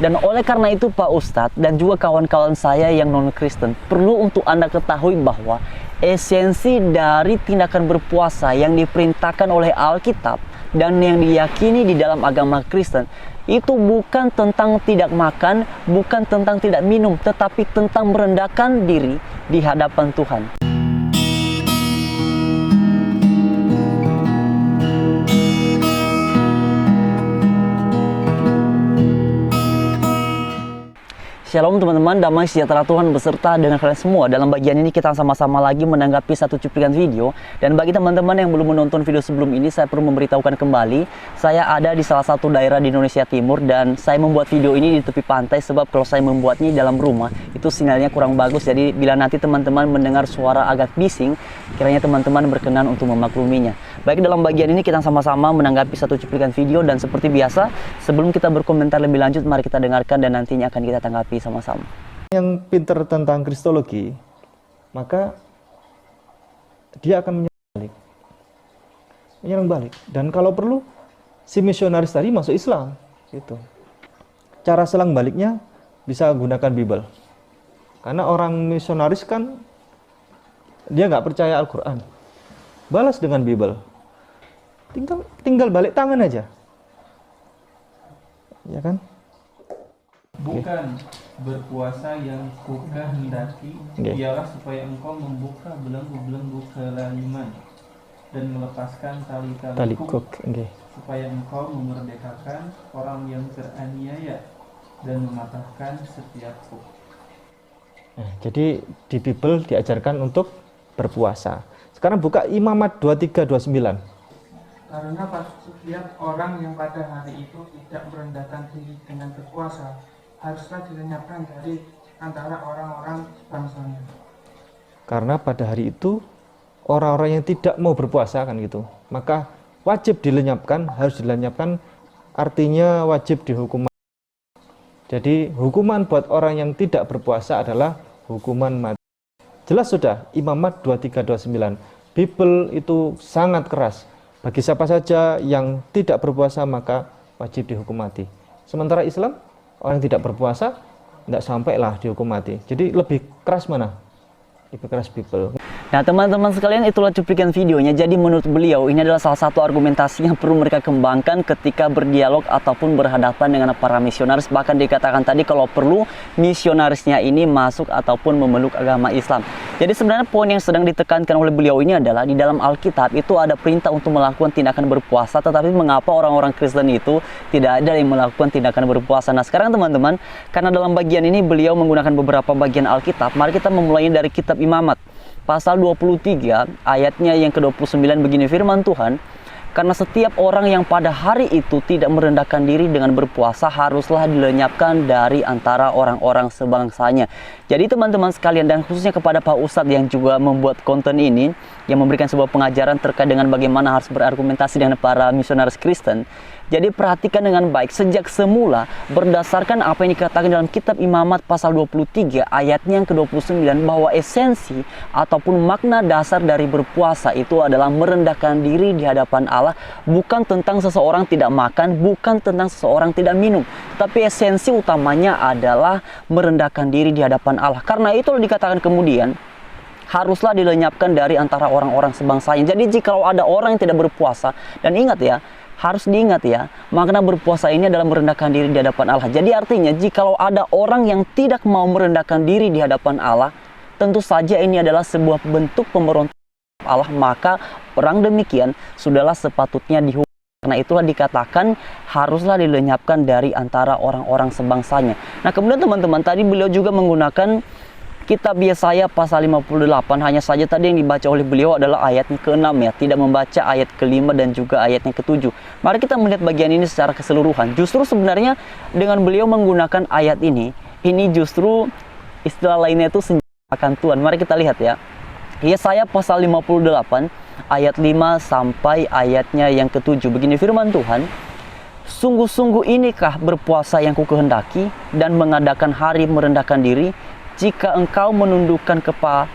Dan oleh karena itu Pak Ustadz dan juga kawan-kawan saya yang non-Kristen, perlu untuk Anda ketahui bahwa esensi dari tindakan berpuasa yang diperintahkan oleh Alkitab dan yang diyakini di dalam agama Kristen itu bukan tentang tidak makan, bukan tentang tidak minum, tetapi tentang merendahkan diri di hadapan Tuhan. Shalom teman-teman, damai sejahtera Tuhan beserta dengan kalian semua. Dalam bagian ini kita sama-sama lagi menanggapi satu cuplikan video. Dan bagi teman-teman yang belum menonton video sebelum ini, saya perlu memberitahukan kembali, saya ada di salah satu daerah di Indonesia Timur dan saya membuat video ini di tepi pantai sebab kalau saya membuatnya di dalam rumah itu sinyalnya kurang bagus. Jadi bila nanti teman-teman mendengar suara agak bising, kiranya teman-teman berkenan untuk memakluminya. Baik, dalam bagian ini kita sama-sama menanggapi satu cuplikan video dan seperti biasa, sebelum kita berkomentar lebih lanjut, mari kita dengarkan dan nantinya akan kita tanggapi sama-sama. Yang pintar tentang kristologi, maka dia akan menyerang balik. Dan kalau perlu, si misionaris tadi masuk Islam. Gitu. Cara selang baliknya bisa gunakan Bible. Karena orang misionaris kan, dia nggak percaya Al-Quran. Balas dengan Bible. Tinggal balik tangan aja. Ya kan? Bukan berpuasa yang kukehendaki, ialah supaya engkau membuka belenggu-belenggu kelaliman dan melepaskan tali-tali kuk, supaya engkau memerdekakan orang yang teraniaya dan mematahkan setiap kuk. Nah, jadi di Bible diajarkan untuk berpuasa. Sekarang buka Imamat 23-29. Karena setiap orang yang pada hari itu tidak merendahkan diri dengan berpuasa, haruslah dilenyapkan dari antara orang-orang bangsanya. Karena pada hari itu orang-orang yang tidak mau berpuasa kan gitu, maka wajib dilenyapkan, harus dilenyapkan, artinya wajib dihukum. Jadi hukuman buat orang yang tidak berpuasa adalah hukuman mati. Jelas sudah, Imamat 23-29. Bible itu sangat keras. Bagi siapa saja yang tidak berpuasa maka wajib dihukum mati. Sementara Islam, orang yang tidak berpuasa tidak sampailah dihukum mati. Jadi lebih keras mana? Lebih keras Bible. Nah teman-teman sekalian, itulah cuplikan videonya. Jadi menurut beliau ini adalah salah satu argumentasi yang perlu mereka kembangkan ketika berdialog ataupun berhadapan dengan para misionaris. Bahkan dikatakan tadi kalau perlu misionarisnya ini masuk ataupun memeluk agama Islam. Jadi sebenarnya poin yang sedang ditekankan oleh beliau ini adalah di dalam Alkitab itu ada perintah untuk melakukan tindakan berpuasa, tetapi mengapa orang-orang Kristen itu tidak ada yang melakukan tindakan berpuasa. Nah sekarang teman-teman, karena dalam bagian ini beliau menggunakan beberapa bagian Alkitab, mari kita memulainya dari kitab Imamat pasal 23 ayatnya yang ke-29. Begini firman Tuhan, karena setiap orang yang pada hari itu tidak merendahkan diri dengan berpuasa haruslah dilenyapkan dari antara orang-orang sebangsanya. Jadi teman-teman sekalian, dan khususnya kepada Pak Ustadz yang juga membuat konten ini, yang memberikan sebuah pengajaran terkait dengan bagaimana harus berargumentasi dengan para misionaris Kristen. Jadi perhatikan dengan baik, sejak semula berdasarkan apa yang dikatakan dalam kitab Imamat pasal 23 ayatnya yang ke-29, bahwa esensi ataupun makna dasar dari berpuasa itu adalah merendahkan diri di hadapan Allah, bukan tentang seseorang tidak makan, bukan tentang seseorang tidak minum, tapi esensi utamanya adalah merendahkan diri di hadapan Allah. Karena itu dikatakan kemudian haruslah dilenyapkan dari antara orang-orang sebangsanya. Jadi jikalau ada orang yang tidak berpuasa, dan ingat ya, harus diingat ya, makna berpuasa ini adalah merendahkan diri di hadapan Allah. Jadi artinya jikalau ada orang yang tidak mau merendahkan diri di hadapan Allah, tentu saja ini adalah sebuah bentuk pemberontakan Allah, maka orang demikian sudahlah sepatutnya dihukum. Karena itulah dikatakan haruslah dilenyapkan dari antara orang-orang sebangsanya. Nah kemudian teman-teman, tadi beliau juga menggunakan kitab Yesaya pasal 58, hanya saja tadi yang dibaca oleh beliau adalah ayatnya ke-6 ya, tidak membaca ayat ke-5 dan juga ayatnya ke-7. Mari kita melihat bagian ini secara keseluruhan. Justru sebenarnya dengan beliau menggunakan ayat ini justru istilah lainnya itu senjata akan Tuhan. Mari kita lihat ya. Yesaya pasal 58 ayat 5 sampai ayatnya yang ke-7. Begini firman Tuhan, sungguh-sungguh inikah berpuasa yang kukehendaki dan mengadakan hari merendahkan diri, jika engkau menundukkan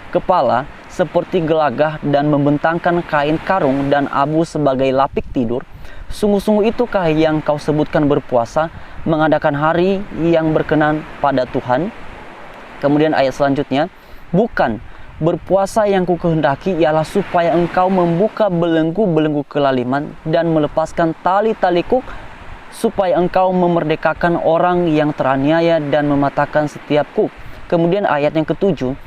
kepala seperti gelagah dan membentangkan kain karung dan abu sebagai lapik tidur, Sungguh-sungguh itukah yang kau sebutkan berpuasa, mengadakan hari yang berkenan pada Tuhan? Kemudian ayat selanjutnya, bukan, berpuasa yang ku kehendaki ialah supaya engkau membuka belenggu-belenggu kelaliman dan melepaskan tali-tali kuk, supaya engkau memerdekakan orang yang teraniaya dan mematahkan setiap kuk. Kemudian ayat yang ketujuh,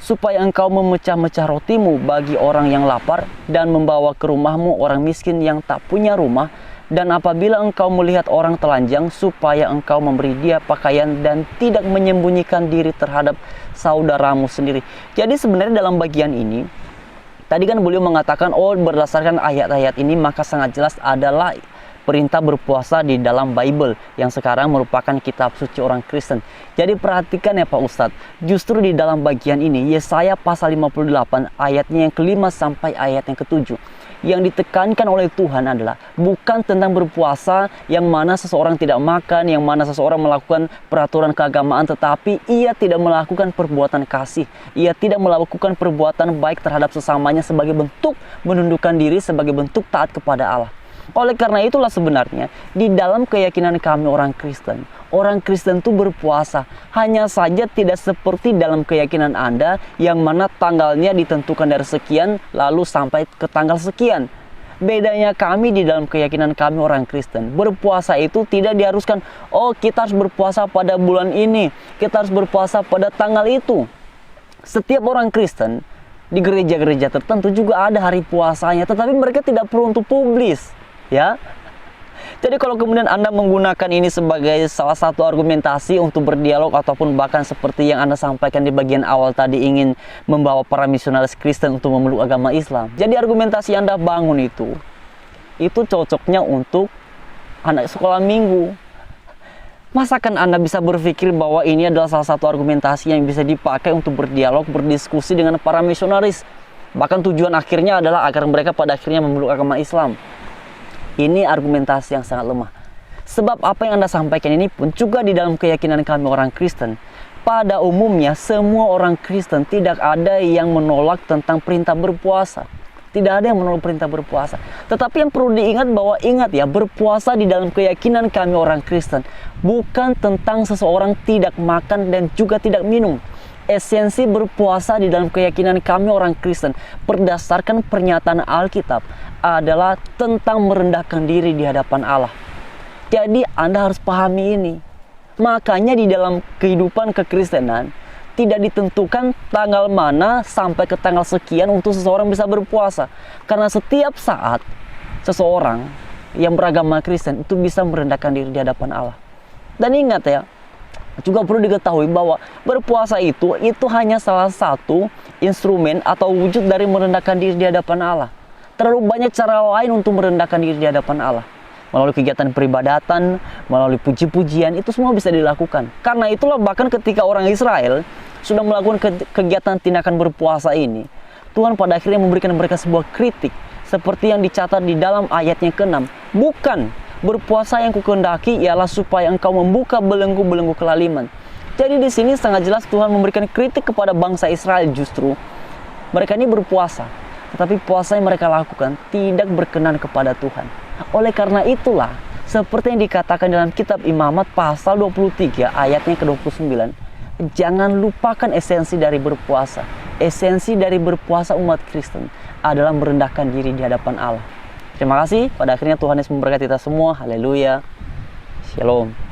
supaya engkau memecah-mecah rotimu bagi orang yang lapar dan membawa ke rumahmu orang miskin yang tak punya rumah, dan apabila engkau melihat orang telanjang, supaya engkau memberi dia pakaian dan tidak menyembunyikan diri terhadap saudaramu sendiri. Jadi sebenarnya dalam bagian ini, tadi kan beliau mengatakan, oh berdasarkan ayat-ayat ini maka sangat jelas adalah perintah berpuasa di dalam Bible yang sekarang merupakan kitab suci orang Kristen. Jadi perhatikan ya Pak Ustadz, justru di dalam bagian ini Yesaya pasal 58 ayatnya yang kelima sampai ayat yang ketujuh, yang ditekankan oleh Tuhan adalah bukan tentang berpuasa yang mana seseorang tidak makan, yang mana seseorang melakukan peraturan keagamaan, tetapi ia tidak melakukan perbuatan kasih, ia tidak melakukan perbuatan baik terhadap sesamanya sebagai bentuk menundukkan diri, sebagai bentuk taat kepada Allah. Oleh karena itulah sebenarnya di dalam keyakinan kami orang Kristen itu berpuasa. Hanya saja tidak seperti dalam keyakinan Anda yang mana tanggalnya ditentukan dari sekian lalu sampai ke tanggal sekian. Bedanya kami di dalam keyakinan kami orang Kristen, berpuasa itu tidak diharuskan, oh kita harus berpuasa pada bulan ini, kita harus berpuasa pada tanggal itu. Setiap orang Kristen di gereja-gereja tertentu juga ada hari puasanya, tetapi mereka tidak perlu untuk publis. Ya, jadi kalau kemudian Anda menggunakan ini sebagai salah satu argumentasi untuk berdialog ataupun bahkan seperti yang Anda sampaikan di bagian awal tadi ingin membawa para misionaris Kristen untuk memeluk agama Islam. Jadi argumentasi Anda bangun itu cocoknya untuk anak sekolah minggu. Masakan Anda bisa berpikir bahwa ini adalah salah satu argumentasi yang bisa dipakai untuk berdialog, berdiskusi dengan para misionaris. Bahkan tujuan akhirnya adalah agar mereka pada akhirnya memeluk agama Islam. Ini argumentasi yang sangat lemah. Sebab apa yang Anda sampaikan ini pun juga di dalam keyakinan kami orang Kristen. Pada umumnya semua orang Kristen tidak ada yang menolak tentang perintah berpuasa. Tidak ada yang menolak perintah berpuasa. Tetapi yang perlu diingat bahwa ingat ya, berpuasa di dalam keyakinan kami orang Kristen bukan tentang seseorang tidak makan dan juga tidak minum. Esensi berpuasa di dalam keyakinan kami orang Kristen berdasarkan pernyataan Alkitab adalah tentang merendahkan diri di hadapan Allah. Jadi Anda harus pahami ini. Makanya di dalam kehidupan kekristenan tidak ditentukan tanggal mana sampai ke tanggal sekian untuk seseorang bisa berpuasa. Karena setiap saat seseorang yang beragama Kristen itu bisa merendahkan diri di hadapan Allah. Dan ingat ya, juga perlu diketahui bahwa berpuasa itu hanya salah satu instrumen atau wujud dari merendahkan diri di hadapan Allah. Terlalu banyak cara lain untuk merendahkan diri di hadapan Allah. Melalui kegiatan peribadatan, melalui puji-pujian, itu semua bisa dilakukan. Karena itulah bahkan ketika orang Israel sudah melakukan kegiatan tindakan berpuasa ini, Tuhan pada akhirnya memberikan mereka sebuah kritik seperti yang dicatat di dalam ayatnya ke-6. Bukan, berpuasa yang kukehendaki ialah supaya engkau membuka belenggu-belenggu kelaliman. Jadi di sini sangat jelas Tuhan memberikan kritik kepada bangsa Israel justru. Mereka ini berpuasa, tetapi puasa yang mereka lakukan tidak berkenan kepada Tuhan. Oleh karena itulah, seperti yang dikatakan dalam kitab Imamat pasal 23 ayatnya ke-29, jangan lupakan esensi dari berpuasa. Esensi dari berpuasa umat Kristen adalah merendahkan diri di hadapan Allah. Terima kasih. Pada akhirnya Tuhan Yesus memberkati kita semua. Haleluya. Shalom.